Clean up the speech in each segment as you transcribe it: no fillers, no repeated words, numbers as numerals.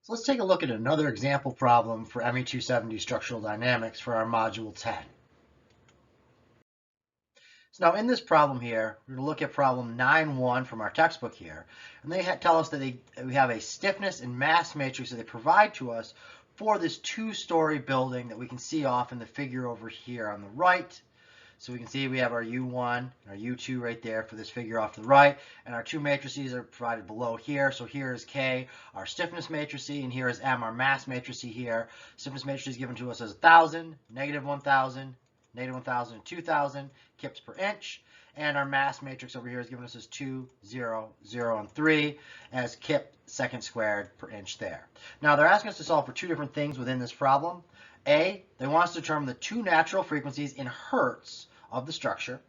So let's take a look at another example problem for ME 270 structural dynamics for our module 10. So now in this problem here, we're going to look at problem 9.1 from our textbook here. And they tell us that we have a stiffness and mass matrix that they provide to us for this two-story building that we can see off in the figure over here on the right. So we can see we have our U1 and our U2 right there for this figure off to the right, and our two matrices are provided below here. So here is K, our stiffness matrix, and here is M, our mass matrix here. Stiffness matrix is given to us as 1,000, negative 1,000, negative 1,000, and 2,000 kips per inch. And our mass matrix over here is given us as 2, 0, 0, and 3 as kip second squared per inch there. Now they're asking us to solve for two different things within this problem. A, they want us to determine the two natural frequencies in hertz of the structure.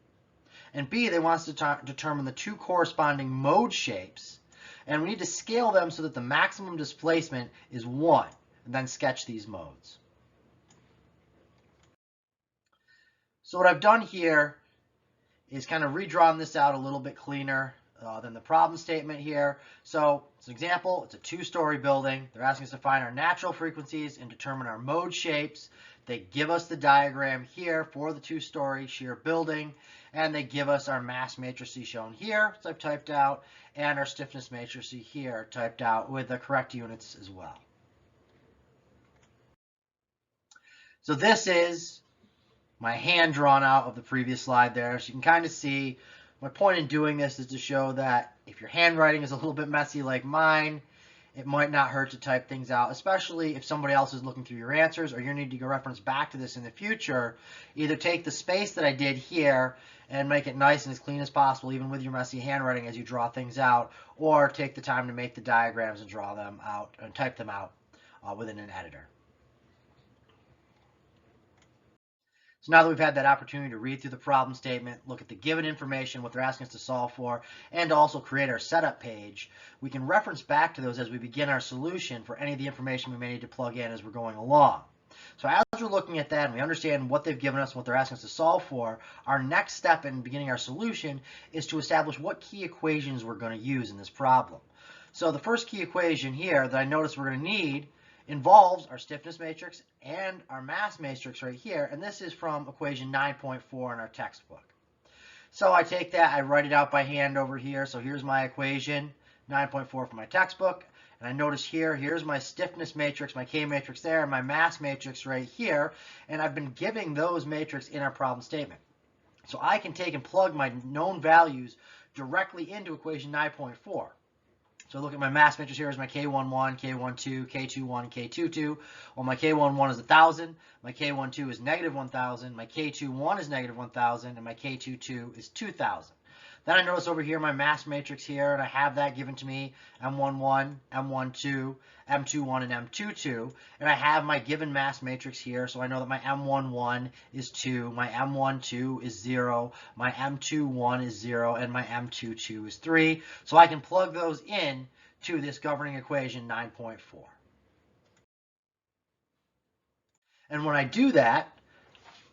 And B, they want us to determine the two corresponding mode shapes. And we need to scale them so that the maximum displacement is 1, and then sketch these modes. So what I've done here is kind of redrawn this out a little bit cleaner than the problem statement here. So it's an example, it's a two-story building. They're asking us to find our natural frequencies and determine our mode shapes. They give us the diagram here for the two-story shear building, and they give us our mass matrix shown here, so I've typed out, and our stiffness matrix here typed out with the correct units as well. So this is my hand drawn out of the previous slide there, so you can kind of see my point in doing this is to show that if your handwriting is a little bit messy like mine, it might not hurt to type things out, especially if somebody else is looking through your answers or you need to go reference back to this in the future. Either take the space that I did here and make it nice and as clean as possible, even with your messy handwriting as you draw things out, or take the time to make the diagrams and draw them out and type them out within an editor. So now that we've had that opportunity to read through the problem statement, look at the given information, what they're asking us to solve for, and also create our setup page, we can reference back to those as we begin our solution for any of the information we may need to plug in as we're going along. So as we're looking at that and we understand what they've given us, what they're asking us to solve for, our next step in beginning our solution is to establish what key equations we're going to use in this problem. So the first key equation here that I notice we're going to need involves our stiffness matrix and our mass matrix right here, and this is from equation 9.4 in our textbook. So I take that, I write it out by hand over here. So here's my equation 9.4 from my textbook, and I notice here's my stiffness matrix, my K matrix there, and my mass matrix right here, and I've been giving those matrix in our problem statement. So I can take and plug my known values directly into equation 9.4. So look at my mass matrix here is my K11, K12, K21, K22. Well, my K11 is 1,000, my K12 is negative 1,000, my K21 is negative 1,000, and my K22 is 2,000. Then I notice over here my mass matrix here, and I have that given to me, M11, M12, M21, and M22. And I have my given mass matrix here, so I know that my M11 is 2, my M12 is 0, my M21 is 0, and my M22 is 3. So I can plug those in to this governing equation 9.4. And when I do that,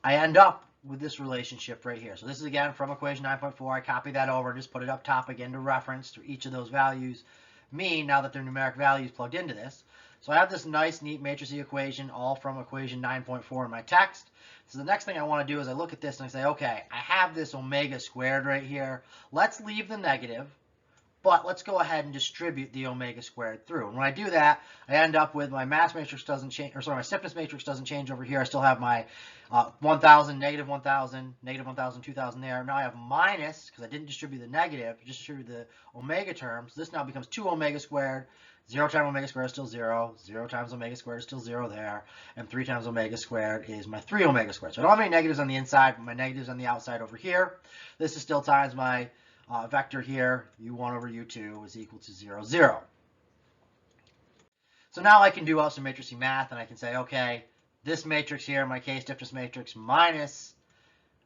I end up with this relationship right here. So this is again from equation 9.4. I copy that over and just put it up top again to reference to each of those values mean now that they're numeric values plugged into this. So I have this nice, neat matrix equation all from equation 9.4 in my text. So the next thing I want to do is I look at this and I say, okay, I have this omega squared right here. Let's leave the negative, but let's go ahead and distribute the omega squared through. And when I do that, I end up with my mass matrix doesn't change, or sorry, my stiffness matrix doesn't change over here. I still have my 1,000, negative 1,000, negative 1,000, 2,000 there. Now I have minus, because I didn't distribute the negative, just distributed the omega terms. This now becomes 2 omega squared. 0 times omega squared is still 0. 0 times omega squared is still 0 there. And 3 times omega squared is my 3 omega squared. So I don't have any negatives on the inside, but my negatives on the outside over here. This is still times my vector here, u1 over u2 is equal to 0, 0. So now I can do also matrixy math, and I can say, okay, this matrix here, my K stiffness matrix, minus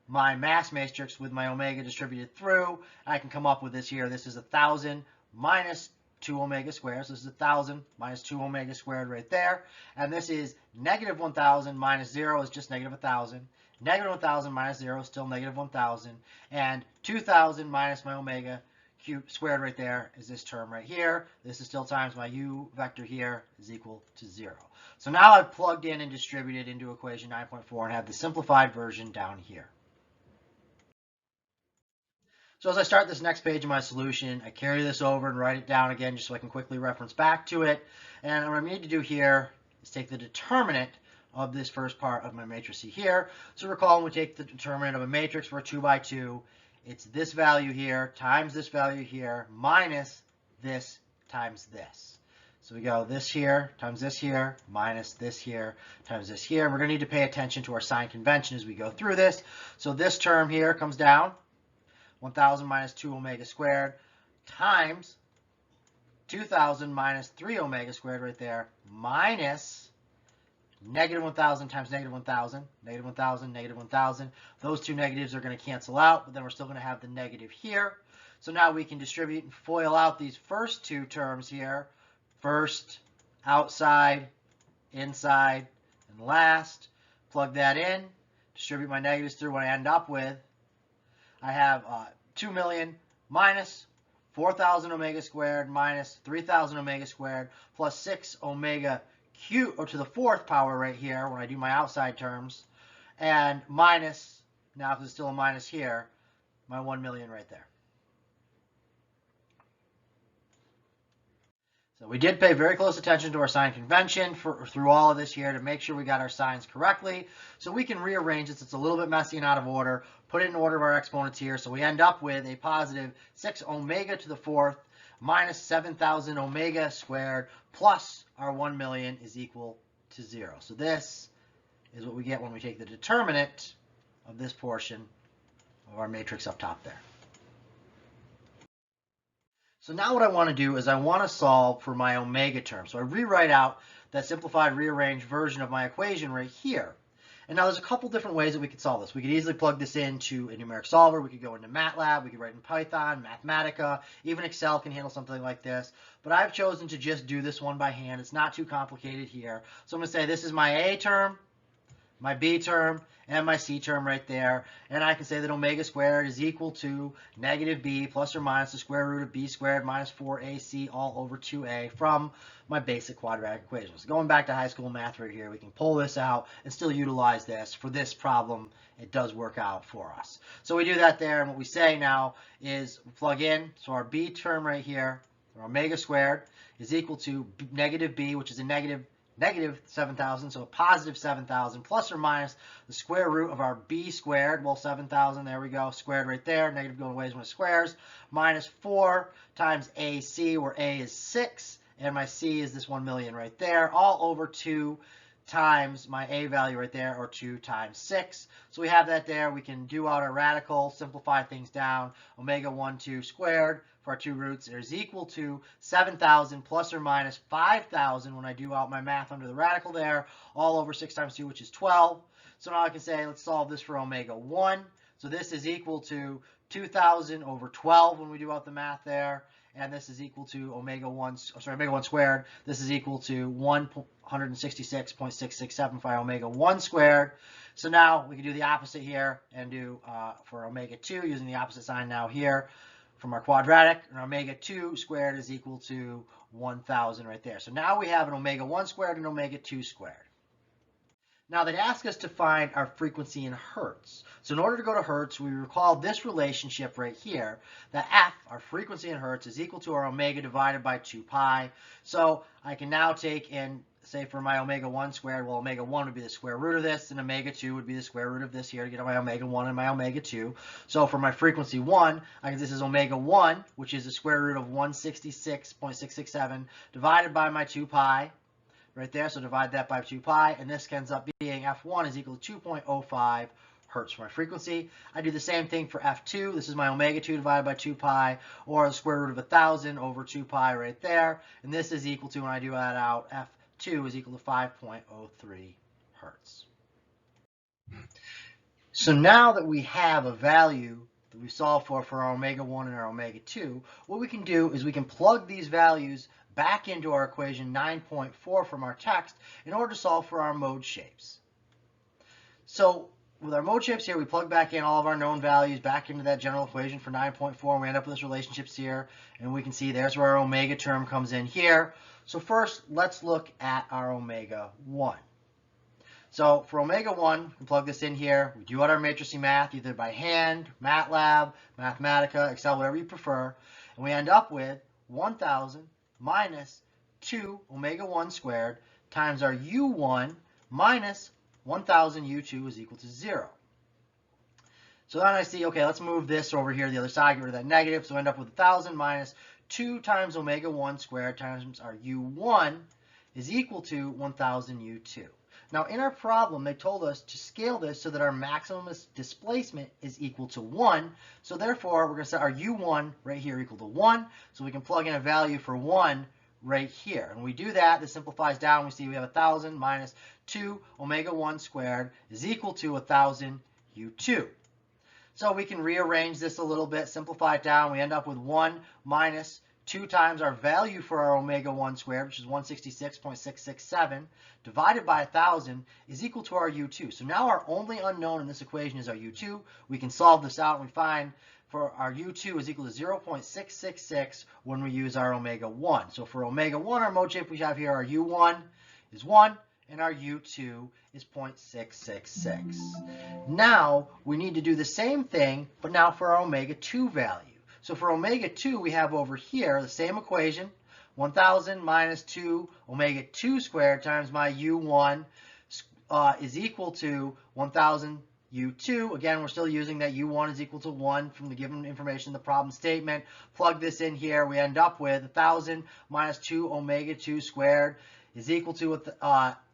my mass matrix with my omega distributed through, I can come up with this here. This is 1,000 minus 2 omega squared. So this is 1,000 minus 2 omega squared right there. And this is negative 1,000 minus 0 is just negative 1,000. Negative 1,000 minus 0 is still negative 1,000. And 2,000 minus my omega squared right there is this term right here. This is still times my u vector here is equal to 0. So now I've plugged in and distributed into equation 9.4 and have the simplified version down here. So as I start this next page of my solution, I carry this over and write it down again just so I can quickly reference back to it. And what I need to do here is take the determinant of this first part of my matrix here. So recall when we take the determinant of a matrix for a 2 by 2, it's this value here times this value here minus this times this. So we go this here times this here minus this here times this here. And we're going to need to pay attention to our sign convention as we go through this. So this term here comes down, 1,000 minus 2 omega squared times 2,000 minus 3 omega squared right there minus negative 1,000 times negative 1,000, negative 1,000, negative 1,000. Those two negatives are going to cancel out, but then we're still going to have the negative here. So now we can distribute and FOIL out these first two terms here. First, outside, inside, and last. Plug that in, distribute my negatives through. What I end up with, I have 2 million minus 4,000 omega squared minus 3,000 omega squared plus 6 omega cubed, or to the 4th power right here when I do my outside terms, and minus, now if there's still a minus here, my 1 million right there. So we did pay very close attention to our sign convention through all of this here to make sure we got our signs correctly. So we can rearrange this. It's a little bit messy and out of order. Put it in order of our exponents here. So we end up with a positive 6 omega to the 4th minus 7,000 omega squared plus our 1 million is equal to 0. So this is what we get when we take the determinant of this portion of our matrix up top there. So now what I want to do is I want to solve for my omega term. So I rewrite out that simplified rearranged version of my equation right here. And now there's a couple different ways that we could solve this. We could easily plug this into a numeric solver. We could go into MATLAB. We could write in Python, Mathematica. Even Excel can handle something like this. But I've chosen to just do this one by hand. It's not too complicated here. So I'm going to say this is my A term, my B term, and my C term right there. And I can say that omega squared is equal to negative B plus or minus the square root of B squared minus 4AC all over 2A from my basic quadratic equations. Going back to high school math right here, we can pull this out and still utilize this. For this problem, it does work out for us. So we do that there, and what we say now is plug in. So our B term right here, or omega squared, is equal to negative B, which is a negative 7,000, so a positive 7,000 plus or minus the square root of our B squared, well 7,000, there we go, squared right there, negative going away is my squares, minus 4 times AC, where A is 6, and my C is this 1 million right there, all over 2 times my A value right there, or 2 times 6. So we have that there. We can do out our radical, simplify things down. Omega 1, 2 squared for our two roots is equal to 7,000 plus or minus 5,000 when I do out my math under the radical there, all over 6 times 2, which is 12. So now I can say, let's solve this for omega 1. So this is equal to 2,000 over 12 when we do out the math there. And this is equal to omega 1 squared. This is equal to 166.6675 omega 1 squared. So now we can do the opposite here and do for omega 2 using the opposite sign now here from our quadratic. And omega 2 squared is equal to 1,000 right there. So now we have an omega 1 squared and omega 2 squared. Now they'd ask us to find our frequency in hertz. So in order to go to hertz, we recall this relationship right here, that f, our frequency in hertz, is equal to our omega divided by 2 pi. So I can now take and say for my omega 1 squared, well, omega 1 would be the square root of this, and omega 2 would be the square root of this here to get my omega 1 and my omega 2. So for my frequency 1, this is omega 1, which is the square root of 166.667 divided by my 2 pi. Right there, so divide that by 2 pi, and this ends up being f1 is equal to 2.05 hertz for my frequency. I do the same thing for f2. This is my omega 2 divided by 2 pi, or the square root of 1,000 over 2 pi right there, and this is equal to, when I do that out, f2 is equal to 5.03 hertz. So now that we have a value that we solve for our omega 1 and our omega 2, what we can do is we can plug these values back into our equation 9.4 from our text in order to solve for our mode shapes. So with our mode shapes here, we plug back in all of our known values back into that general equation for 9.4, and we end up with this relationships here, and we can see there's where our omega term comes in here. So first, let's look at our omega 1. So for omega 1, we can plug this in here. We do our matrixy math either by hand, MATLAB, Mathematica, Excel, whatever you prefer, and we end up with 1,000 minus 2 omega 1 squared times our u1 minus 1,000 u2 is equal to 0. So then I see, okay, let's move this over here to the other side, get rid of that negative, so I end up with 1,000 minus 2 times omega 1 squared times our u1 is equal to 1,000 u2. Now in our problem, they told us to scale this so that our maximum displacement is equal to 1. So therefore, we're going to set our u1 right here equal to 1. So we can plug in a value for 1 right here. And we do that, this simplifies down. We see we have 1,000 minus 2 omega 1 squared is equal to 1,000 u2. So we can rearrange this a little bit, simplify it down. We end up with 1 minus 2 times our value for our omega 1 squared, which is 166.667, divided by 1,000 is equal to our u2. So now our only unknown in this equation is our u2. We can solve this out and we find for our u2 is equal to 0.666 when we use our omega 1. So for omega 1, our mode shape we have here, our u1 is 1 and our u2 is 0.666. Now we need to do the same thing, but now for our omega 2 value. So for omega 2, we have over here the same equation, 1,000 minus 2 omega 2 squared times my u1 is equal to 1,000 u2. Again, we're still using that u1 is equal to 1 from the given information in the problem statement. Plug this in here. We end up with 1,000 minus 2 omega 2 squared is equal to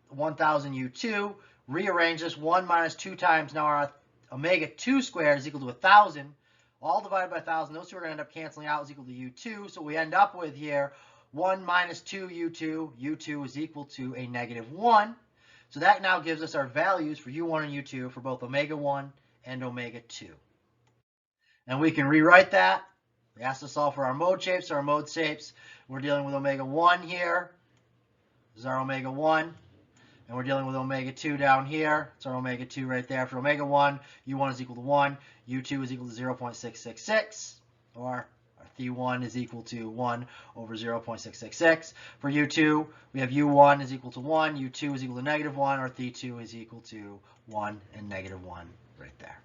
1,000 u2. Rearrange this 1 minus 2 times. Now our omega 2 squared is equal to 1,000. All divided by 1,000. Those two are going to end up canceling out, is equal to u2. So we end up with here 1 minus 2 u2. u2 is equal to a negative 1. So that now gives us our values for u1 and u2 for both omega 1 and omega 2. And we can rewrite that. We asked to solve for our mode shapes. So our mode shapes, we're dealing with omega 1 here. This is our omega 1. And we're dealing with omega 2 down here. It's our omega 2 right there. For omega 1, u1 is equal to 1. u2 is equal to 0.666. Or our Th1 is equal to 1 over 0.666. For u2, we have u1 is equal to 1. u2 is equal to negative 1. Or Th2 is equal to 1 and negative 1 right there.